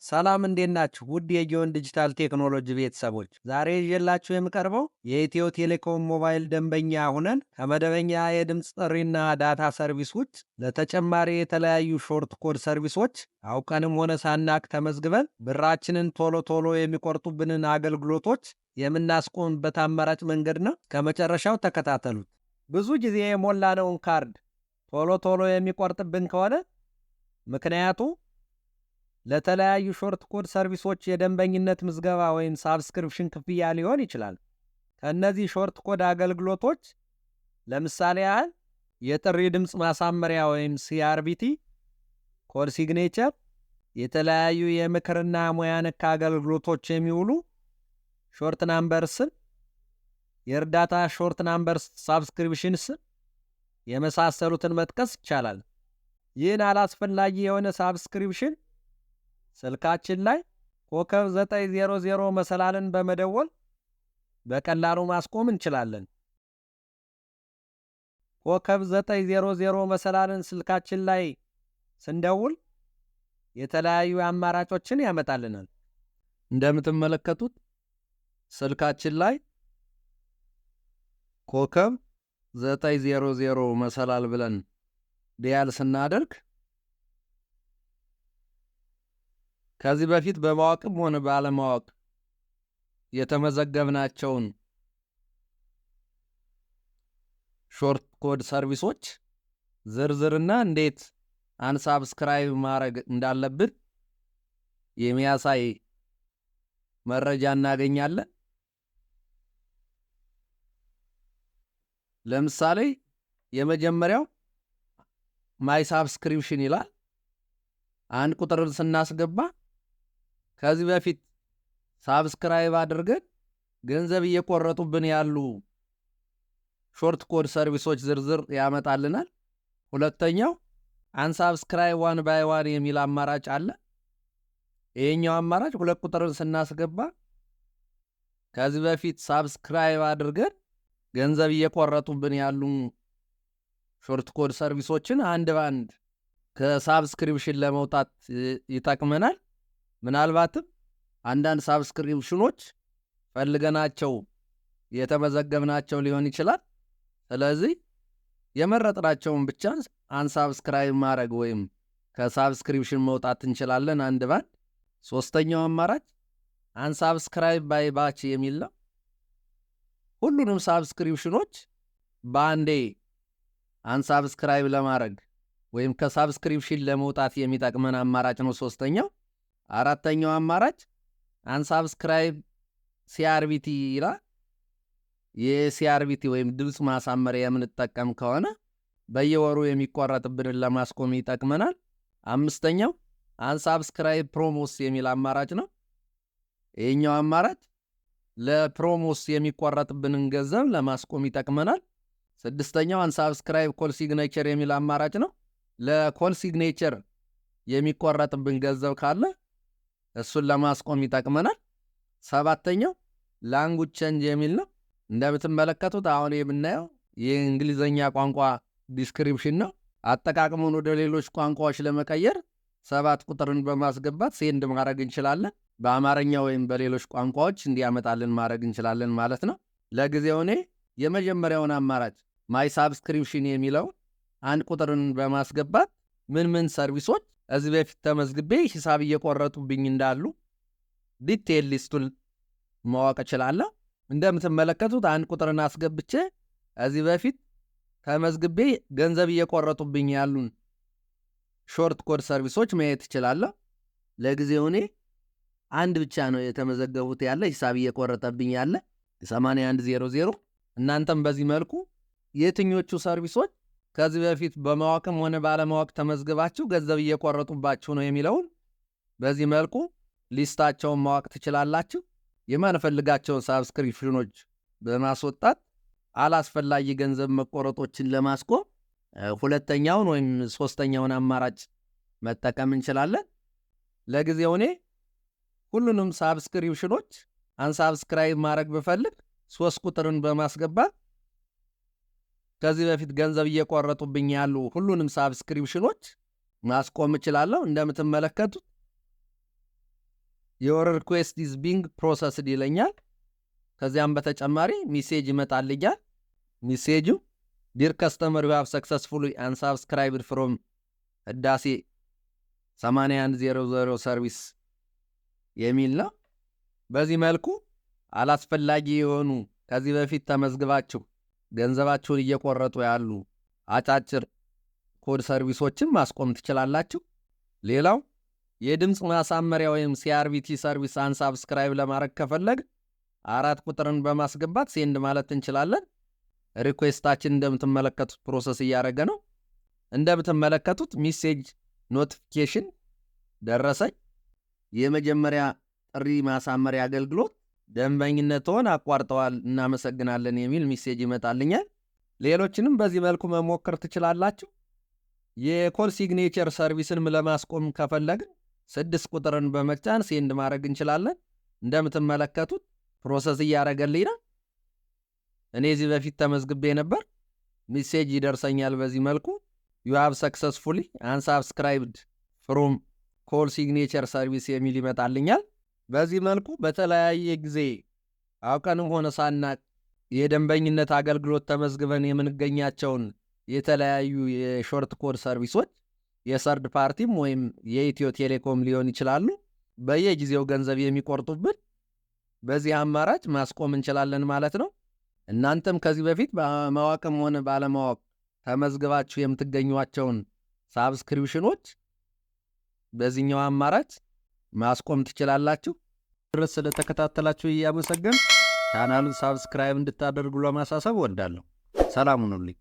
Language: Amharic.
ሰላም እንዴት ናችሁ? ውድ የጊዮን ዲጂታል ቴክኖሎጂ ቤተሰቦች፣ ዛሬ ይዤላችሁ የምቀርበው የኢትዮ ቴሌኮም ሞባይል ደንበኛ ሆነን ከመደበኛ የድምፅ ጥሪና ዳታ ሰርቪስ ውጭ ለተጨማሪ የተለያዩ ሾርት ኮድ ሰርቪሶች አውቀንም ሆነ ሳናቅ ተመዝግበን ብራችንን ቶሎ ቶሎ የሚቆርጡብንን አገልግሎቶች የምናስቆምበት አማራጭ መንገድ ነው። ከመጨረሻው ተከታተሉት። ብዙ ጊዜ የሞላነውን ካርድ ቶሎ ቶሎ የሚቆርጥብን ከሆነ ምክንያቱ ለተለያዩ ሾርት ኮድ ሰርቪሶች የደንበኝነት ምዝገባ ወይም ሳብስክሪፕሽን ክፍያ ሊሆን ይችላል። ከእነዚህ ሾርት ኮድ አገልግሎቶች ለምሳሌ ያህል የጥሪ ድምፅ ማሳመሪያ ወይም ሲአርቢቲ፣ ኮድ ሲግኔቸር፣ የተለያዩ የምክርና ሙያ ነክ አገልግሎቶች የሚውሉ ሾርት ናምበርስን፣ የእርዳታ ሾርት ናምበርስ ሳብስክሪፕሽንስን የመሳሰሉትን መጥቀስ ይቻላል። ይህን አላስፈላጊ የሆነ ሳብስክሪፕሽን ስልካችን ላይ ኮከብ 900 መሰላልን በመደወል በቀላሉ ማስቆም እንችላለን። ኮከብ 900 መሰላልን ስልካችን ላይ ስንደውል የተለያዩ አማራጮችን ያመጣልናል። እንደምትመለከቱት ስልካችን ላይ ኮከብ 900 መሰላል ብለን ዲያል ስናደርግ ከዚህ በፊት በማወቅም ሆነ ባለማወቅ የተመዘገብናቸውን ሾርት ኮድ ሰርቪሶች ዝርዝርና እንዴት አንሳብስክራይብ ማድረግ እንዳለብን የሚያሳይ መረጃ እናገኛለን። ለምሳሌ የመጀመሪያው ማይ ሳብስክሪፕሽን ይላል። አንድ ቁጥርን ስናስገባ ከዚህ በፊት ሳብስክራይብ አድርገን ገንዘብ እየቆረጡብን ያሉ ሾርት ኮድ ሰርቪሶች ዝርዝር ያመጣልናል። ሁለተኛው አንሳብስክራይብ ዋን ባይ ዋን የሚል አማራጭ አለ። ይሄኛው አማራጭ ሁለት ቁጥርን ስናስገባ ከዚህ በፊት ሳብስክራይብ አድርገን ገንዘብ እየቆረጡብን ያሉ ሾርት ኮድ ሰርቪሶችን አንድ ባንድ ከሳብስክሪፕሽን ለመውጣት ይጠቅመናል። ምናልባትም አንዳንድ ሳብስክሪፕሽኖች ፈልገናቸው የተመዘገብናቸው ሊሆን ይችላል። ስለዚህ የመረጥናቸውን ብቻ አንሳብስክራይብ ማድረግ ወይም ከሳብስክሪፕሽን መውጣት እንችላለን አንድ ባንድ። ሶስተኛው አማራጭ አንሳብስክራይብ ባይ ባች የሚል ነው። ሁሉንም ሳብስክሪፕሽኖች በአንዴ አንሳብስክራይብ ለማድረግ ወይም ከሳብስክሪፕሽን ለመውጣት የሚጠቅመን አማራጭ ነው ሶስተኛው። አራተኛው አማራጭ አንሳብስክራይብ ሲአርቢቲ ይላል። የሲአርቢቲ ወይም ድምፅ ማሳመሪያ የምንጠቀም ከሆነ በየወሩ የሚቆረጥብንን ለማስቆም ይጠቅመናል። አምስተኛው አንሳብስክራይብ ፕሮሞስ የሚል አማራጭ ነው። ይህኛው አማራጭ ለፕሮሞስ የሚቆረጥብንን ገንዘብ ለማስቆም ይጠቅመናል። ስድስተኛው አንሳብስክራይብ ኮል ሲግኔቸር የሚል አማራጭ ነው። ለኮል ሲግኔቸር የሚቆረጥብን ገንዘብ ካለ እሱን ለማስቆም ይጠቅመናል። ሰባተኛው ላንጉጅ ቼንጅ የሚል ነው። እንደምትመለከቱት አሁን የምናየው የእንግሊዝኛ ቋንቋ ዲስክሪፕሽን ነው። አጠቃቅሙን ወደ ሌሎች ቋንቋዎች ለመቀየር 7 ቁጥርን በማስገባት ሴንድ ማድረግ እንችላለን። በአማርኛ ወይም በሌሎች ቋንቋዎች እንዲያመጣልን ማድረግ እንችላለን ማለት ነው። ለጊዜው እኔ የመጀመሪያውን አማራጭ ማይ ሳብስክሪፕሽን የሚለው አንድ ቁጥርን በማስገባት ምን ምን ሰርቪሶች እዚህ በፊት ተመዝግቤ ሂሳብ እየቆረጡብኝ እንዳሉ ዲቴል ሊስቱን ማወቅ እችላለሁ። እንደምትመለከቱት አንድ ቁጥርን አስገብቼ እዚህ በፊት ተመዝግቤ ገንዘብ እየቆረጡብኝ ያሉን ሾርት ኮድ ሰርቪሶች ማየት እችላለሁ። ለጊዜው እኔ አንድ ብቻ ነው የተመዘገቡት ያለ ሂሳብ እየቆረጠብኝ ያለ 8100። እናንተም በዚህ መልኩ የትኞቹ ሰርቪሶች ከዚህ በፊት በማወቅም ሆነ ባለማወቅ ተመዝግባችሁ ገንዘብ እየቆረጡባችሁ ነው የሚለውን በዚህ መልኩ ሊስታቸውን ማወቅ ትችላላችሁ። የማንፈልጋቸውን ሳብስክሪፕሽኖች በማስወጣት አላስፈላጊ ገንዘብ መቆረጦችን ለማስቆም ሁለተኛውን ወይም ሶስተኛውን አማራጭ መጠቀም እንችላለን። ለጊዜው እኔ ሁሉንም ሳብስክሪፕሽኖች አንሳብስክራይብ ማድረግ ብፈልግ 3 ቁጥርን በማስገባት ከዚህ በፊት ገንዘብ እየቆረጡብኝ ያሉ ሁሉንም ሳብስክሪፕሽኖች ማስቆም እችላለሁ። እንደምትመለከቱት your request is being processed ይለኛል። ከዚያም በተጨማሪ ሜሴጅ ይመጣልኛል። ሜሴጁ ዲር ከስተመር ዩ ሃቭ ሰክሰስፉሊ አንሳብስክራይብድ ፍሮም ህዳሴ 8100 ሰርቪስ የሚል ነው። በዚህ መልኩ አላስፈላጊ የሆኑ ከዚህ በፊት ተመዝግባችሁ ገንዘባችሁን እየቆረጡ ያሉ አጫጭር ኮድ ሰርቪሶችን ማስቆም ትችላላችሁ። ሌላው የድምፅ ማሳመሪያ ወይም ሲአርቪቲ ሰርቪስ አንሳብስክራይብ ለማድረግ ከፈለግ 4 ቁጥርን በማስገባት ሴንድ ማለት እንችላለን። ሪኩዌስታችን እንደምትመለከቱት ፕሮሰስ እያደረገ ነው። እንደምትመለከቱት ሜሴጅ ኖቲፊኬሽን ደረሰኝ። የመጀመሪያ ጥሪ ማሳመሪያ አገልግሎት ደንበኝነትዎን አቋርጠዋል እናመሰግናለን የሚል ሜሴጅ ይመጣልኛል። ሌሎችንም በዚህ መልኩ መሞከር ትችላላችሁ። የኮል ሲግኔቸር ሰርቪስን ለማስቆም ከፈለግን 6 ቁጥርን በመጫን ሴንድ ማድረግ እንችላለን። እንደምትመለከቱት ፕሮሰስ እያደረገልኝ ነው። እኔ እዚህ በፊት ተመዝግቤ ነበር። ሜሴጅ ይደርሰኛል በዚህ መልኩ you have successfully unsubscribed from call signature service የሚል ይመጣልኛል። በዚህ መልኩ በተለያየ ጊዜ አውቀንም ሆነ ሳናቅ የደንበኝነት አገልግሎት ተመዝግበን የምንገኛቸውን የተለያዩ የሾርት ኮድ ሰርቪሶች የሰርድ ፓርቲም ወይም የኢትዮ ቴሌኮም ሊሆን ይችላሉ በየጊዜው ገንዘብ የሚቆርጡብን በዚህ አማራጭ ማስቆም እንችላለን ማለት ነው። እናንተም ከዚህ በፊት በማወቅም ሆነ ባለማወቅ ተመዝግባችሁ የምትገኙዋቸውን ሳብስክሪፕሽኖች በዚህኛው አማራጭ ማስቆም ትችላላችሁ። ድረስ ስለተከታተላችሁ እያመሰገን ቻናሉን ሳብስክራይብ እንድታደርጉ ለማሳሰብ ወዳለሁ። ሰላም ሁኑልኝ።